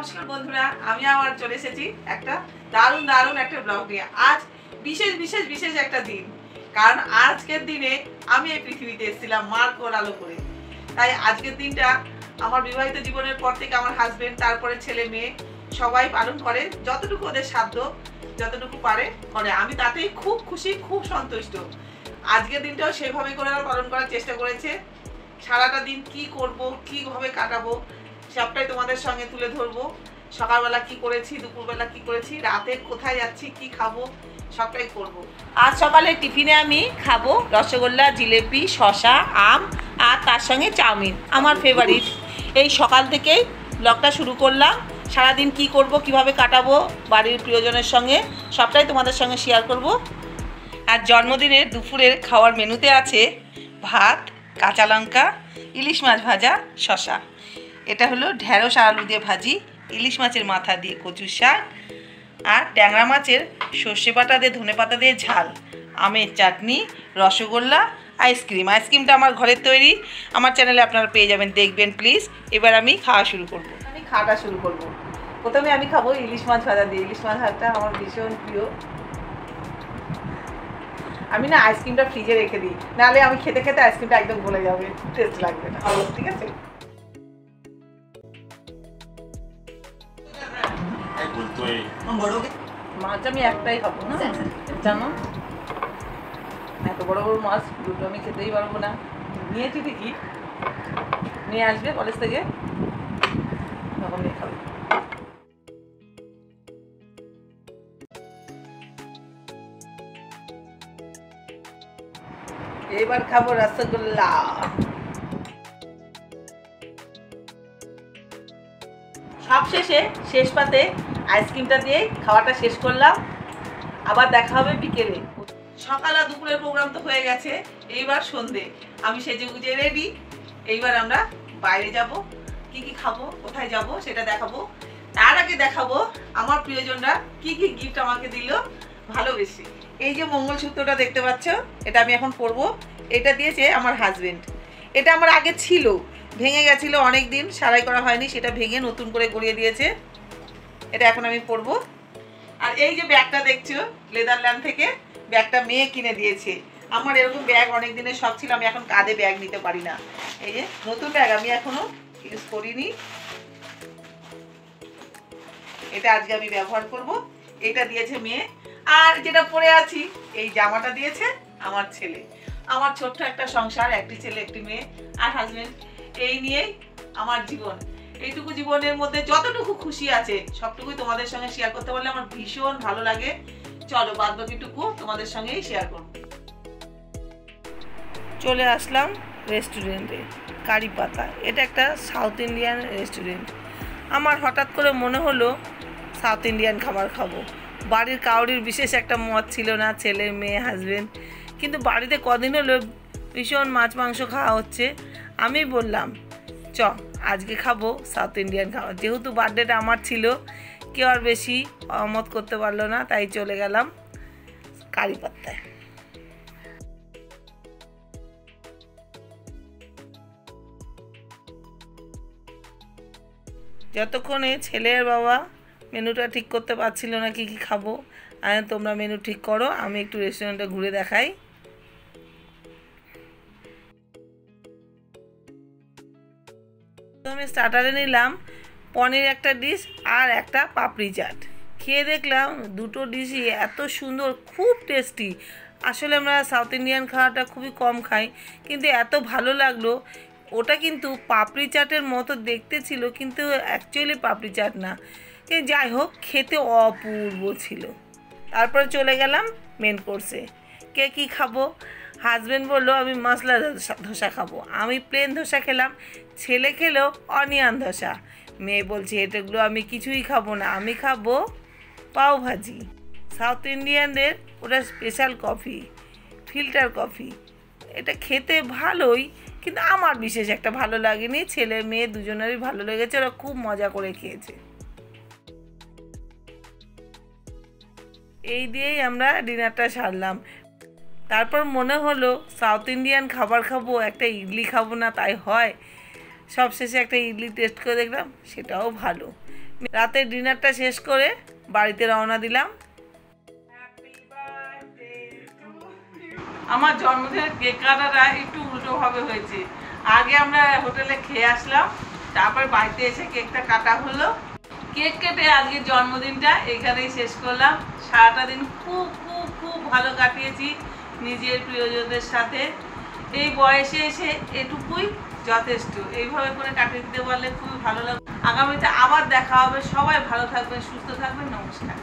নমস্কার বন্ধুরা, আমি আবার চলে এসেছি একটা দারুণ একটা ব্লগ নিয়ে। আজ বিশেষ একটা দিন, কারণ আজকের দিনে আমি এই পৃথিবীতে এসেছিলাম মার কোল আলো করে। তাই আজকের দিনটা আমার বিবাহিত জীবনের পর থেকে আমার হাজবেন্ড, তারপরে ছেলে মেয়ে সবাই পালন করে, যতটুকু ওদের সাধ্য যতটুকু পারে করে। আমি তাতেই খুব খুশি, খুব সন্তুষ্ট। আজকের দিনটাও সেভাবে করে পালন করার চেষ্টা করেছে। সারাটা দিন কি করব, কিভাবে কাটাবো সবটাই তোমাদের সঙ্গে তুলে ধরবো। সকালবেলা কি করেছি, দুপুরবেলা কি করেছি, রাতে কোথায় যাচ্ছি, কি খাবো, সবটাই করব। আজ সকালে টিফিনে আমি খাবো রসগোল্লা, জিলেপি, শসা, আম আর তার সঙ্গে চাউমিন, আমার ফেভারিট। এই সকাল থেকেই ব্লগটা শুরু করলাম। সারাদিন কি করব, কিভাবে কাটাবো বাড়ির প্রিয়জনের সঙ্গে, সবটাই তোমাদের সঙ্গে শেয়ার করব। আর জন্মদিনের দুপুরের খাওয়ার মেনুতে আছে ভাত, কাঁচা লঙ্কা, ইলিশ মাছ ভাজা, শসা। এটা হলো ঢেঁড়স আলু দিয়ে ভাজি, ইলিশ মাছের মাথা দিয়ে কচুর শাক, আর ট্যাংরা মাছের সর্ষে বাটা দিয়ে ধনে পাতা দিয়ে ঝাল, আমের চাটনি, রসগোল্লা, আইসক্রিম। আইসক্রিমটা আমার ঘরের তৈরি, আমার চ্যানেলে আপনারা পেয়ে যাবেন, দেখবেন প্লিজ। এবার আমি খাওয়া শুরু করব। খাওয়াটা শুরু করব। প্রথমে আমি খাবো ইলিশ মাছ ভাজা দিয়ে। ইলিশ মাছ ভাজাটা আমার ভীষণ প্রিয়। আমি না আইসক্রিমটা ফ্রিজে রেখে দিই, নাহলে আমি খেতে খেতে আইসক্রিমটা একদম গলে যাবে, টেস্ট লাগবে না। ঠিক আছে, মাছ আমি একটাই খাবো না, জানো এত বড় বড় মাছ দুটো আমি খেতেই পারবো না। নিয়েছি ঠিকই, নিয়ে আসবে কলেজ থেকে, তখন নিয়ে খাবো। এবার খাবো রসগোল্লা। সবশেষে শেষ পাতে আইসক্রিমটা দিয়ে খাওয়াটা শেষ করলাম। আবার দেখা হবে বিকেলে। সকাল আর দুপুরের প্রোগ্রাম তো হয়ে গেছে, এইবার সন্ধে। আমি সেজে গুজে রেডি। এইবার আমরা বাইরে যাব, কি কি খাবো, কোথায় যাব সেটা দেখাবো। তার আগে দেখাবো আমার প্রিয়জনরা কি কি গিফট আমাকে দিল ভালোবেসে। এই যে মঙ্গলসূত্রটা দেখতে পাচ্ছ, এটা আমি এখন পরবো। এটা দিয়েছে আমার হাজবেন্ড। এটা আমার আগে ছিল, ভেঙে গেছিলো, অনেক দিন সারাই করা হয়নি, সেটা ভেঙে নতুন করে গড়িয়ে দিয়েছে। এটা এখন আমি পরবো। আর এই যে ব্যাগটা দেখছো লেদারল্যান্ড থেকে, ব্যাগটা মেয়ে কিনে দিয়েছে। আমার এরকম ব্যাগ অনেক দিনের শখ ছিল, আমি এখন কাঁধে ব্যাগ নিতে পারি না। এই যে নতুন ব্যাগ, আমি এখনো ইউজ করিনি, এটা আজকে আমি ব্যবহার করব। এটা দিয়েছে মেয়ে। আর যেটা পরে আছি, এই জামাটা দিয়েছে আমার ছেলে। আমার ছোট্ট একটা সংসার, একটি ছেলে একটি মেয়ে আর হাজবেন্ড, এই নিয়েই আমার জীবন। এইটুকু জীবনের মধ্যে যতটুকু খুশি আছে সবটুকুই তোমাদের সঙ্গে শেয়ার করতে পারলে আমার ভীষণ ভালো লাগে। চলো বাদ বাকিটুকু তোমাদের সঙ্গেই শেয়ার করব। চলে আসলাম রেস্টুরেন্টে, কারি পাতা। এটা একটা সাউথ ইন্ডিয়ান রেস্টুরেন্ট। আমার হঠাৎ করে মনে হলো সাউথ ইন্ডিয়ান খাবার খাবো। বাড়ির কাউরির বিশেষ একটা মত ছিল না, ছেলে মেয়ে হাজবেন্ড, কিন্তু বাড়িতে কদিন হলো ভীষণ মাছ মাংস খাওয়া হচ্ছে। আমি বললাম চ আজকে খাবো সাউথ ইন্ডিয়ান খাবার। যেহেতু বার্থডেটা আমার ছিল, কেউ আর বেশি অমত করতে পারলো না, তাই চলে গেলাম কারি পাত্তায়। যতক্ষণে ছেলের বাবা মেনুটা ঠিক করতে পারছিল না কি কি খাবো, আমি তোমরা মেনু ঠিক করো, আমি একটু রেস্টুরেন্টে ঘুরে দেখাই। তো আমি স্টার্টারে নিলাম পনির একটা ডিশ আর একটা পাপড়ি চাট। খেয়ে দেখলাম দুটো ডিশই এত সুন্দর, খুব টেস্টি। আসলে আমরা সাউথ ইন্ডিয়ান খাওয়াটা খুবই কম খাই, কিন্তু এত ভালো লাগলো। ওটা কিন্তু পাপড়ি চাটের মতো দেখতে ছিল, কিন্তু অ্যাকচুয়ালি পাপড়ি চাট না। যাই হোক, খেতে অপূর্ব ছিল। তারপরে চলে গেলাম মেন কোর্সে। কে কী খাবো? হাজব্যান্ড বললো আমি মশলা ধোসা খাবো, আমি প্লেন ধোসা খেলাম। ছেলে খেলো অনিয়ন ধোসা। মেয়ে বলছে এটাগুলো আমি কিছুই খাবো না, আমি খাবো পাওভাজি। সাউথ ইন্ডিয়ানদের ওটা স্পেশাল কফি, ফিল্টার কফি। এটা খেতে ভালোই, কিন্তু আমার বিশেষ একটা ভালো লাগেনি। ছেলে মেয়ে দুজনেরই ভালো লেগেছে, ওরা খুব মজা করে খেয়েছে। এই দিয়েই আমরা ডিনারটা সারলাম। তারপর মনে হলো সাউথ ইন্ডিয়ান খাবার খাবো, একটা ইডলি খাবো না তাই হয়। সবশেষে একটা ইডলি টেস্ট করে দেখলাম, সেটাও ভালো। রাতের ডিনারটা শেষ করে বাড়িতে রওনা দিলাম। আমার জন্মদিনের কেক কাটাটা একটু উল্টোভাবে হয়েছে। আগে আমরা হোটেলে খেয়ে আসলাম, তারপর বাড়িতে এসে কেকটা কাটা হলো। কেক কেটে আজকের জন্মদিনটা এখানেই শেষ করলাম। সারাটা দিন খুব খুব খুব ভালো কাটিয়েছি নিজের প্রিয়জনদের সাথে। এই বয়সে এসে এটুকুই যথেষ্ট। এইভাবে করে কাটিয়ে দিতে পারলে খুবই ভালো লাগবে। আগামীতে আবার দেখা হবে। সবাই ভালো থাকবেন, সুস্থ থাকবেন। নমস্কার।